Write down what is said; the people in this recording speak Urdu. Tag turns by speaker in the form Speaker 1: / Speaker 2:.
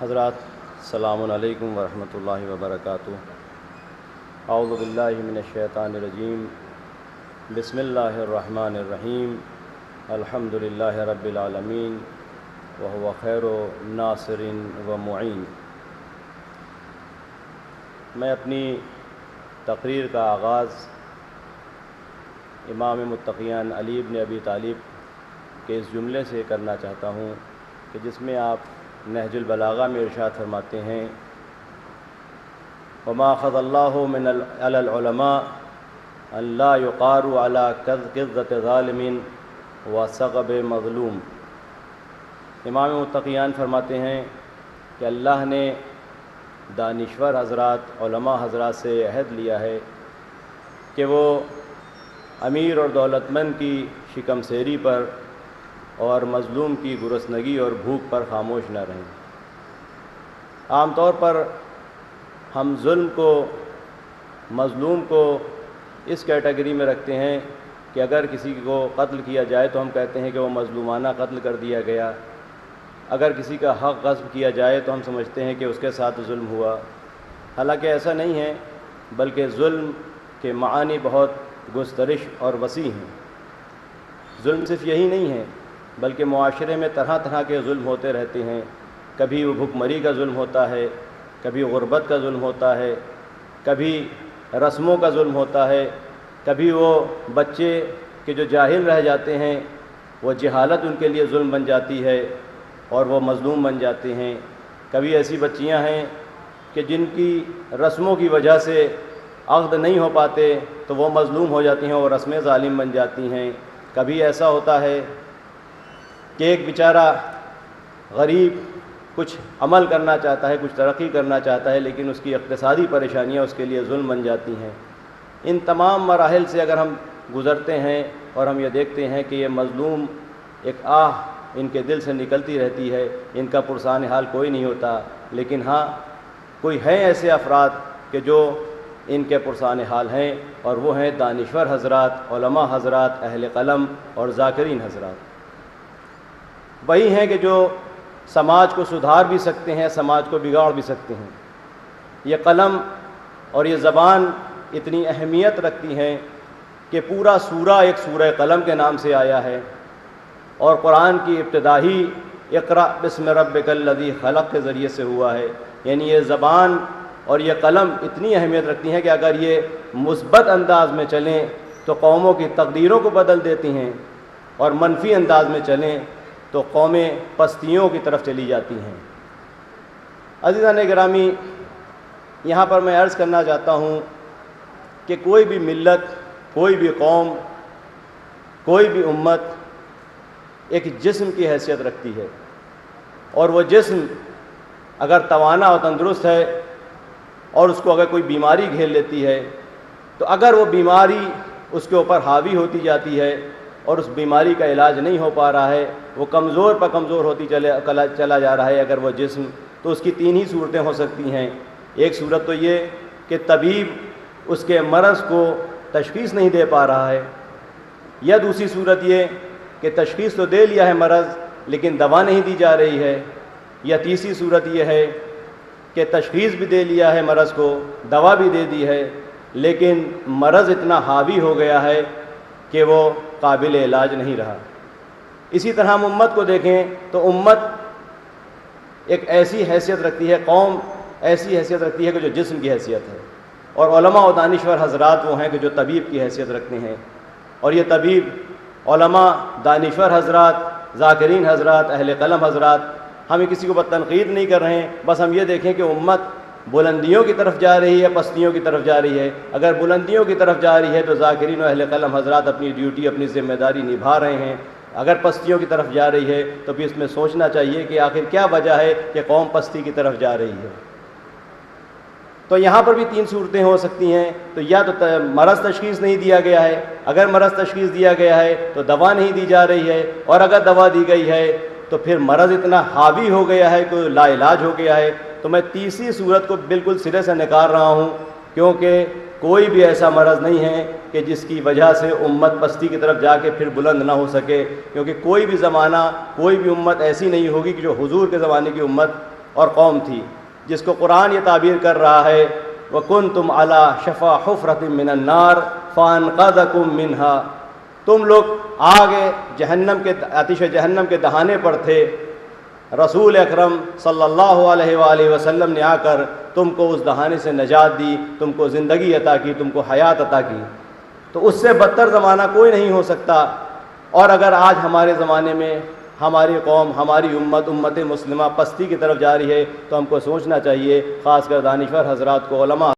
Speaker 1: حضرات السلام علیکم ورحمۃ اللہ وبرکاتہ۔ اعوذ باللہ من الشیطان الرجیم، بسم اللہ الرحمن الرحیم، الحمد للہ رب العالمین وہو خیر ناصر و معین۔ میں اپنی تقریر کا آغاز امام متقیان علی بن ابی طالب کے اس جملے سے کرنا چاہتا ہوں کہ جس میں آپ نہج البلاغہ میں ارشاد فرماتے ہیں، وما اخذ اللہ من علی العلماء ان لا یقاروا علی قذۃ ظالم وثغب مظلوم۔ امام متقیان فرماتے ہیں کہ اللہ نے دانشور حضرات، علماء حضرات سے عہد لیا ہے کہ وہ امیر اور دولت مند کی شکم سیری پر اور مظلوم کی گرسنگی اور بھوک پر خاموش نہ رہیں۔ عام طور پر ہم ظلم کو، مظلوم کو اس کیٹیگری میں رکھتے ہیں کہ اگر کسی کو قتل کیا جائے تو ہم کہتے ہیں کہ وہ مظلومانہ قتل کر دیا گیا، اگر کسی کا حق غصب کیا جائے تو ہم سمجھتے ہیں کہ اس کے ساتھ ظلم ہوا۔ حالانکہ ایسا نہیں ہے، بلکہ ظلم کے معانی بہت گسترش اور وسیع ہیں۔ ظلم صرف یہی نہیں ہے، بلکہ معاشرے میں طرح طرح کے ظلم ہوتے رہتے ہیں۔ کبھی وہ بھوک مری کا ظلم ہوتا ہے، کبھی غربت کا ظلم ہوتا ہے، کبھی رسموں کا ظلم ہوتا ہے، کبھی وہ بچے کہ جو جاہل رہ جاتے ہیں وہ جہالت ان کے لیے ظلم بن جاتی ہے اور وہ مظلوم بن جاتے ہیں۔ کبھی ایسی بچیاں ہیں کہ جن کی رسموں کی وجہ سے عقد نہیں ہو پاتے تو وہ مظلوم ہو جاتی ہیں اور رسمیں ظالم بن جاتی ہیں۔ کبھی ایسا ہوتا ہے کہ ایک بیچارہ غریب کچھ عمل کرنا چاہتا ہے، کچھ ترقی کرنا چاہتا ہے، لیکن اس کی اقتصادی پریشانیاں اس کے لیے ظلم بن جاتی ہیں۔ ان تمام مراحل سے اگر ہم گزرتے ہیں اور ہم یہ دیکھتے ہیں کہ یہ مظلوم ایک آہ ان کے دل سے نکلتی رہتی ہے، ان کا پرسان حال کوئی نہیں ہوتا، لیکن ہاں کوئی ہیں ایسے افراد کہ جو ان کے پرسان حال ہیں، اور وہ ہیں دانشور حضرات، علماء حضرات، اہل قلم اور ذاکرین حضرات۔ وہی ہیں کہ جو سماج کو سدھار بھی سکتے ہیں، سماج کو بگاڑ بھی سکتے ہیں۔ یہ قلم اور یہ زبان اتنی اہمیت رکھتی ہیں کہ پورا سورہ ایک سورہ قلم کے نام سے آیا ہے، اور قرآن کی ابتدا ہی اقرأ بسم ربک الذی خلق کے ذریعے سے ہوا ہے۔ یعنی یہ زبان اور یہ قلم اتنی اہمیت رکھتی ہیں کہ اگر یہ مثبت انداز میں چلیں تو قوموں کی تقدیروں کو بدل دیتی ہیں، اور منفی انداز میں چلیں تو قومیں پستیوں کی طرف چلی جاتی ہیں۔ عزیزان گرامی، یہاں پر میں عرض کرنا چاہتا ہوں کہ کوئی بھی ملت، کوئی بھی قوم، کوئی بھی امت ایک جسم کی حیثیت رکھتی ہے، اور وہ جسم اگر توانا اور تندرست ہے اور اس کو اگر کوئی بیماری گھیر لیتی ہے تو اگر وہ بیماری اس کے اوپر حاوی ہوتی جاتی ہے اور اس بیماری کا علاج نہیں ہو پا رہا ہے، وہ کمزور پر کمزور ہوتی چلا جا رہا ہے اگر وہ جسم، تو اس کی تین ہی صورتیں ہو سکتی ہیں۔ ایک صورت تو یہ کہ طبیب اس کے مرض کو تشخیص نہیں دے پا رہا ہے، یا دوسری صورت یہ کہ تشخیص تو دے لیا ہے مرض لیکن دوا نہیں دی جا رہی ہے، یا تیسری صورت یہ ہے کہ تشخیص بھی دے لیا ہے مرض کو، دوا بھی دے دی ہے، لیکن مرض اتنا حاوی ہو گیا ہے کہ وہ قابل علاج نہیں رہا۔ اسی طرح ہم امت کو دیکھیں تو امت ایک ایسی حیثیت رکھتی ہے، قوم ایسی حیثیت رکھتی ہے کہ جو جسم کی حیثیت ہے، اور علماء و دانشور حضرات وہ ہیں کہ جو طبیب کی حیثیت رکھتے ہیں۔ اور یہ طبیب، علماء، دانشور حضرات، ذاکرین حضرات، اہل قلم حضرات، ہم کسی کو تنقید نہیں کر رہے ہیں، بس ہم یہ دیکھیں کہ امت بلندیوں کی طرف جا رہی ہے، پستیوں کی طرف جا رہی ہے۔ اگر بلندیوں کی طرف جا رہی ہے تو ذاکرین و اہل قلم حضرات اپنی ڈیوٹی، اپنی ذمہ داری نبھا رہے ہیں۔ اگر پستیوں کی طرف جا رہی ہے تو پھر اس میں سوچنا چاہیے کہ آخر کیا وجہ ہے کہ قوم پستی کی طرف جا رہی ہے۔ تو یہاں پر بھی تین صورتیں ہو سکتی ہیں، تو یا تو مرض تشخیص نہیں دیا گیا ہے، اگر مرض تشخیص دیا گیا ہے تو دوا نہیں دی جا رہی ہے، اور اگر دوا دی گئی ہے تو پھر مرض اتنا حاوی ہو گیا ہے کہ لا علاج ہو گیا ہے۔ تو میں تیسری صورت کو بالکل سرے سے نکال رہا ہوں، کیونکہ کوئی بھی ایسا مرض نہیں ہے کہ جس کی وجہ سے امت پستی کی طرف جا کے پھر بلند نہ ہو سکے، کیونکہ کوئی بھی زمانہ، کوئی بھی امت ایسی نہیں ہوگی کہ جو حضور کے زمانے کی امت اور قوم تھی، جس کو قرآن یہ تعبیر کر رہا ہے وَكُنْتُمْ عَلَى شَفَا حُفْرَةٍ مِّنَ النَّارِ فَأَنْقَذَكُم مِّنْهَا، تم لوگ آگے جہنم کے آتش جہنم کے دہانے پر تھے، رسول اکرم صلی اللہ علیہ وآلہ وسلم نے آ کر تم کو اس دہانے سے نجات دی، تم کو زندگی عطا کی، تم کو حیات عطا کی۔ تو اس سے بدتر زمانہ کوئی نہیں ہو سکتا۔ اور اگر آج ہمارے زمانے میں ہماری قوم، ہماری امت مسلمہ پستی کی طرف جا رہی ہے تو ہم کو سوچنا چاہیے، خاص کر دانشور حضرات کو، علماء